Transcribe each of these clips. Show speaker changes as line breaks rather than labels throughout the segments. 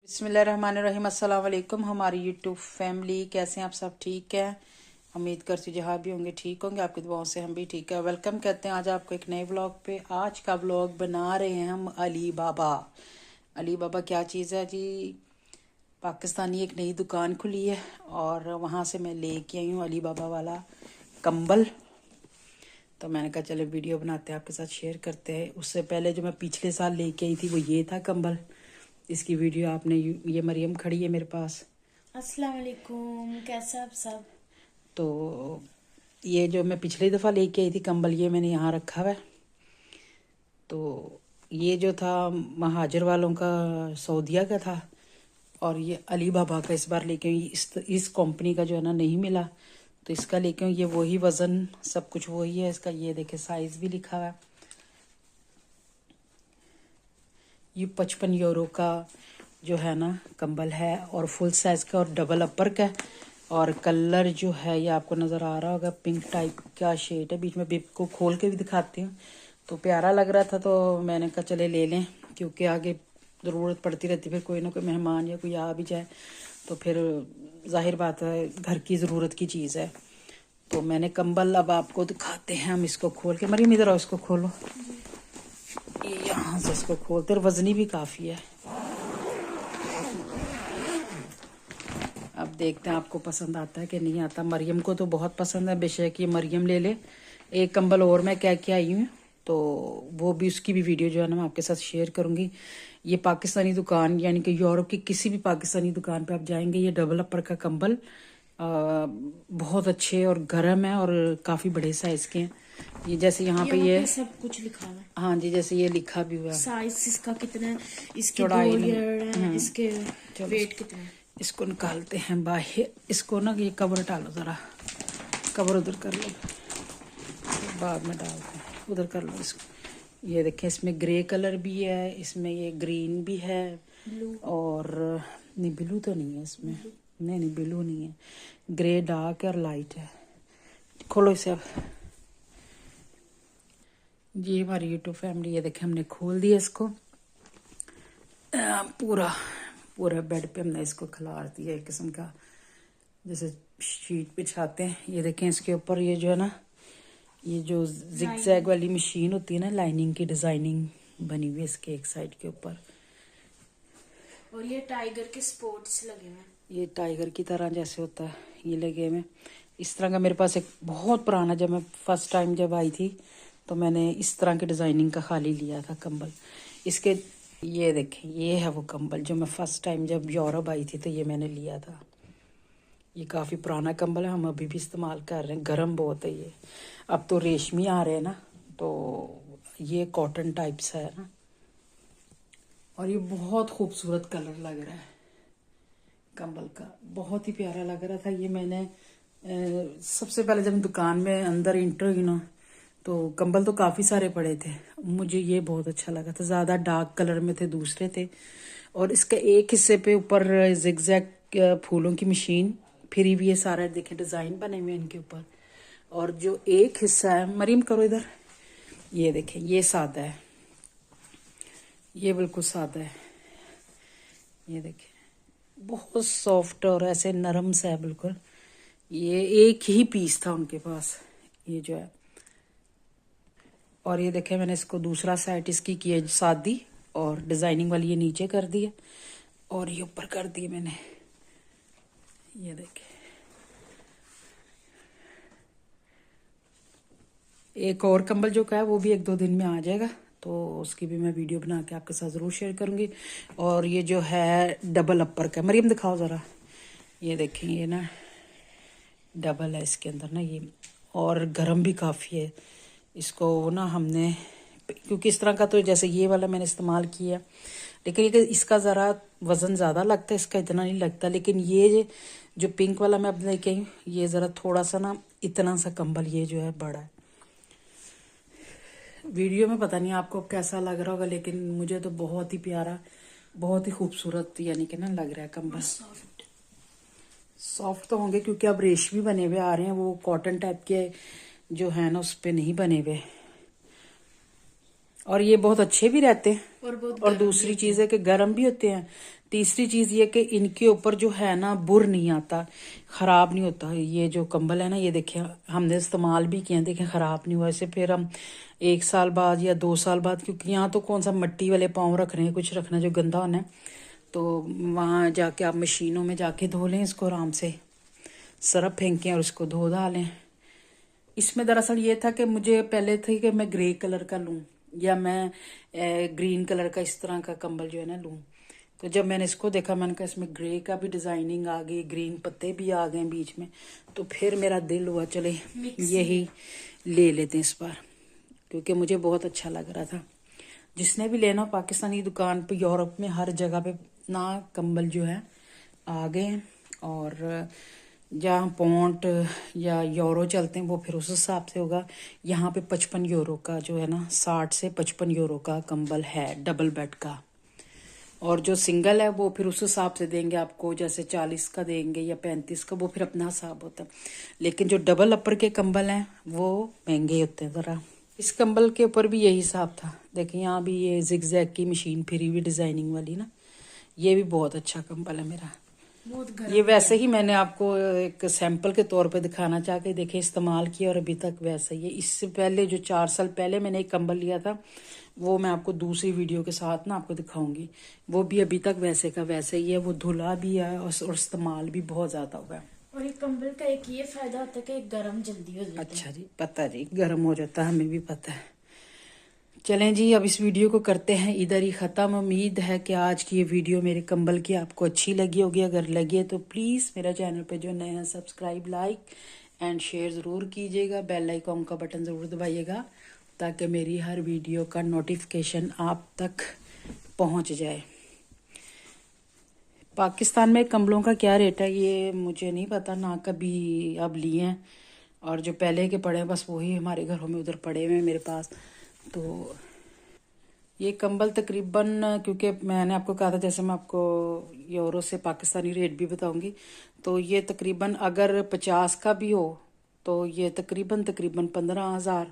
बिस्मिल्लाहिर्रहमानिर्रहीम। अस्सलाम वालेकुम हमारी यूट्यूब फैमिली, कैसे हैं आप सब? ठीक है, उम्मीद करती हूँ जहाँ भी होंगे ठीक होंगे, आपकी दुआओं से हम भी ठीक है। वेलकम कहते हैं आज आपको एक नए व्लॉग पे। आज का व्लॉग बना रहे हैं हम अली बाबा। अली बाबा क्या चीज़ है जी? पाकिस्तानी एक नई दुकान खुली है और वहाँ से मैं लेके आई हूँ अली बाबा वाला कंबल। तो मैंने कहा चले वीडियो बनाते हैं, आपके साथ शेयर करते हैं। उससे पहले जो मैं पिछले साल लेके आई थी वो ये था कंबल। इसकी वीडियो आपने, ये मरियम खड़ी है मेरे पास।
अस्सलाम वालेकुम, कैसे आप सब?
तो ये जो मैं पिछली दफ़ा लेके आई थी कंबल, ये मैंने यहाँ रखा हुआ है। तो ये जो था महाजर वालों का, सऊदीया का था, और ये अली बाबा का इस बार लेके आई। इस कंपनी का जो है ना नहीं मिला, तो इसका लेके आई। ये वही वज़न सब कुछ वही है इसका। ये देखे साइज़ भी लिखा हुआ है। ये 55 यूरो का जो है ना कंबल है, और फुल साइज़ का और डबल अपर का। और कलर जो है ये आपको नज़र आ रहा होगा, पिंक टाइप का शेड है। बीच में बिप को खोल के भी दिखाती हूँ। तो प्यारा लग रहा था तो मैंने कहा चले ले लें, क्योंकि आगे ज़रूरत पड़ती रहती, फिर कोई ना कोई मेहमान या कोई आ भी जाए तो फिर जाहिर बात है घर की ज़रूरत की चीज़ है। तो मैंने कंबल अब आपको दिखाते हैं हम। इसको खोल के, मरियम इधर आओ, इसको खोलो। यहाँ से इसको खोलते, और वजनी भी काफ़ी है। अब देखते हैं आपको पसंद आता है कि नहीं आता। मरियम को तो बहुत पसंद है, बेशक ये मरियम ले ले। एक कंबल और मैं क्या क्या आई हूँ, तो वो भी, उसकी भी वीडियो जो है ना मैं आपके साथ शेयर करूँगी। ये पाकिस्तानी दुकान, यानी कि यूरोप की किसी भी पाकिस्तानी दुकान पे आप जाएंगे, ये डबल अपर का कंबल बहुत अच्छे और गर्म है और काफ़ी बड़े साइज़ के हैं। ये जैसे यहाँ पे
सब कुछ लिखा हुआ है।
हाँ जी, जैसे ये लिखा भी हुआ है।
साइज इसका कितना है, इसकी
चौड़ाई
2 ईयर है, इसके वेट कितना है।
इसको निकालते हैं बाहर। इसको ना ये कवर डालो ज़रा, कवर उधर कर लो, बाद में डालते हैं, उधर कर लो इसको। ये देखें, इसमें ग्रे कलर भी है, इसमें ये ग्रीन भी है, और नहीं ब्लू तो नहीं है इसमें। नहीं ब्लू नहीं है, ग्रे डार्क और लाइट है। खोलो इसे अब। जी हमारी यूट्यूब फैमिली, ये देखें हमने खोल दिया इसको। पूरा पूरा बेड पे हमने इसको खिलार दिया, एक किस्म का जैसे शीट बिछाते हैं। ये देखें इसके ऊपर ये जो है ना, ये जो जिग जैग वाली मशीन होती है ना, लाइनिंग की डिजाइनिंग बनी हुई है इसके एक साइड के ऊपर।
और ये टाइगर के स्पोर्ट्स लगे हुए हैं।
ये टाइगर की तरह जैसे होता है ये लगे हुए। इस तरह का मेरे पास एक बहुत पुराना, जब मैं फर्स्ट टाइम जब आई थी तो मैंने इस तरह के डिज़ाइनिंग का खाली लिया था कंबल इसके। ये देखें, ये है वो कंबल जो मैं फर्स्ट टाइम जब यूरोप आई थी तो ये मैंने लिया था। ये काफ़ी पुराना कंबल है, हम अभी भी इस्तेमाल कर रहे हैं। गर्म बहुत है ये। अब तो रेशमी आ रहे हैं ना, तो ये कॉटन टाइप सा है ना, और ये बहुत खूबसूरत कलर लग रहा है कंबल का, बहुत ही प्यारा लग रहा था। ये मैंने सबसे पहले जब दुकान में अंदर इंटर हुई ना, तो कंबल तो काफ़ी सारे पड़े थे, मुझे ये बहुत अच्छा लगा था। ज़्यादा डार्क कलर में थे, दूसरे थे। और इसके एक हिस्से पे ऊपर जिगजैग फूलों की मशीन फिरी हुई है, सारा देखें डिज़ाइन बने हुए हैं इनके ऊपर। और जो एक हिस्सा है, मरीम करो इधर, ये देखें ये सादा है, ये बिल्कुल सादा है। ये देखें बहुत सॉफ्ट और ऐसे नरम सा है बिल्कुल। ये एक ही पीस था उनके पास, ये जो है। और ये देखें मैंने इसको दूसरा साइड इसकी की है सादी, और डिजाइनिंग वाली ये नीचे कर दी है और ये ऊपर कर दी मैंने। ये देखें, एक और कंबल जो का है वो भी 1-2 दिन में आ जाएगा, तो उसकी भी मैं वीडियो बना के आपके साथ ज़रूर शेयर करूँगी। और ये जो है डबल अपर का, मरियम दिखाओ ज़रा। ये देखें, ये ना डबल है इसके अंदर ना ये, और गर्म भी काफ़ी है। इसको ना हमने, क्योंकि इस तरह का तो जैसे ये वाला मैंने इस्तेमाल किया, लेकिन ये इसका ज़रा वज़न ज़्यादा लगता है, इसका इतना नहीं लगता। लेकिन ये जो पिंक वाला मैं अब लेके आई, ये ज़रा थोड़ा सा ना, इतना सा कंबल ये जो है बड़ा है। वीडियो में पता नहीं आपको कैसा लग रहा होगा, लेकिन मुझे तो बहुत ही प्यारा, बहुत ही खूबसूरत यानी कि ना लग रहा है कंबल। सॉफ्ट तो होंगे क्योंकि अब रेशमी बने हुए आ रहे हैं, वो कॉटन टाइप के जो है ना उस पे नहीं बने हुए। और ये बहुत अच्छे भी रहते हैं, और दूसरी चीज़ है कि गर्म भी होते हैं। तीसरी चीज़ ये कि इनके ऊपर जो है ना बुर नहीं आता, ख़राब नहीं होता। ये जो कंबल है ना, ये देखिए हमने इस्तेमाल भी किया, देखें ख़राब नहीं हुआ। इसे फिर हम 1 साल बाद या 2 साल बाद, क्योंकि यहाँ तो कौन सा मिट्टी वाले पाँव रख रहे हैं, कुछ रखना जो गंदा होना है, तो वहाँ जाके आप मशीनों में जाके धो लें इसको आराम से, सरफ फेंकें और उसको धो डालें। इसमें दरअसल ये था कि मुझे पहले थी कि मैं ग्रे कलर का लूँ या मैं ग्रीन कलर का इस तरह का कंबल जो है ना लूँ। तो जब मैंने इसको देखा, मैंने कहा इसमें ग्रे का भी डिज़ाइनिंग आ गई, ग्रीन पत्ते भी आ गए बीच में, तो फिर मेरा दिल हुआ चले यही ले लेते हैं इस बार, क्योंकि मुझे बहुत अच्छा लग रहा था। जिसने भी लेना पाकिस्तानी दुकान पे, यूरोप में हर जगह पे ना कंबल जो है आ गए, और जहाँ पौंड या यूरो चलते हैं वो फिर उस हिसाब से होगा। यहाँ पे 55 यूरो का जो है ना, 60 से 55 यूरो का कंबल है डबल बेड का, और जो सिंगल है वो फिर उस हिसाब से देंगे आपको, जैसे 40 का देंगे या 35 का, वो फिर अपना हिसाब होता है। लेकिन जो डबल अपर के कंबल हैं वो महंगे होते हैं ज़रा। इस कंबल के ऊपर भी यही हिसाब था। देखिए यहाँ भी ये जिगजैग की मशीन फिरी हुई डिज़ाइनिंग वाली ना, ये भी बहुत अच्छा कंबल है मेरा। ये वैसे ही मैंने आपको एक सैंपल के तौर पे दिखाना चाह के देखे इस्तेमाल किया, और अभी तक वैसा ही है। इससे पहले जो 4 साल पहले मैंने एक कंबल लिया था, वो मैं आपको दूसरी वीडियो के साथ ना आपको दिखाऊंगी, वो भी अभी तक वैसे का वैसे ही है। वो धुला भी है और इस्तेमाल भी बहुत ज़्यादा हुआ है।
और ये कंबल का एक ये फायदा होता है कि गर्म जल्दी हो जाता है।
अच्छा जी, पता जी, गर्म हो जाता है, हमें भी पता है। चलें जी, अब इस वीडियो को करते हैं इधर ही ख़त्म। उम्मीद है कि आज की ये वीडियो मेरे कंबल की आपको अच्छी लगी होगी। अगर लगी है तो प्लीज़ मेरा चैनल पे जो नया है सब्सक्राइब, लाइक एंड शेयर ज़रूर कीजिएगा। बेल आइकॉन का बटन ज़रूर दबाइएगा ताकि मेरी हर वीडियो का नोटिफिकेशन आप तक पहुंच जाए। पाकिस्तान में कंबलों का क्या रेट है ये मुझे नहीं पता, ना कभी अब लिए हैं, और जो पहले के पड़े हैं बस वही हमारे घरों में उधर पड़े हुए हैं मेरे पास। तो ये कंबल तकरीबन, क्योंकि मैंने आपको कहा था जैसे मैं आपको यूरो से पाकिस्तानी रेट भी बताऊंगी, तो ये तकरीबन अगर 50 का भी हो तो ये तकरीबन 15,000,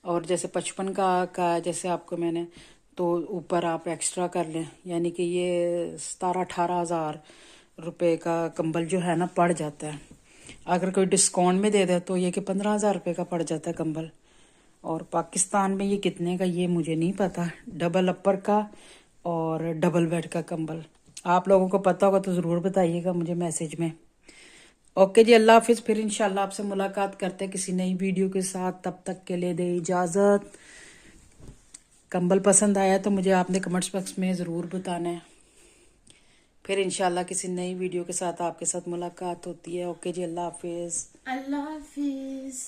और जैसे 55 का जैसे आपको मैंने, तो ऊपर आप एक्स्ट्रा कर लें, यानी कि ये 17-18 हज़ार रुपये का कंबल जो है ना पड़ जाता है। अगर कोई डिस्काउंट में दे दे तो ये कि 15,000 रुपये का पड़ जाता है कंबल। और पाकिस्तान में ये कितने का ये मुझे नहीं पता, डबल अपर का और डबल बेड का कंबल। आप लोगों को पता होगा तो ज़रूर बताइएगा मुझे मैसेज में। ओके जी, अल्लाह हाफिज़। फिर इंशाल्लाह आपसे मुलाकात करते हैं किसी नई वीडियो के साथ। तब तक के लिए दे इजाज़त। कंबल पसंद आया तो मुझे आपने कमेंट्स बॉक्स में ज़रूर बताना है। फिर इंशाल्लाह किसी नई वीडियो के साथ आपके साथ मुलाकात होती है। ओके जी, अल्लाह हाफिज़।
अल्लाह हाफिज।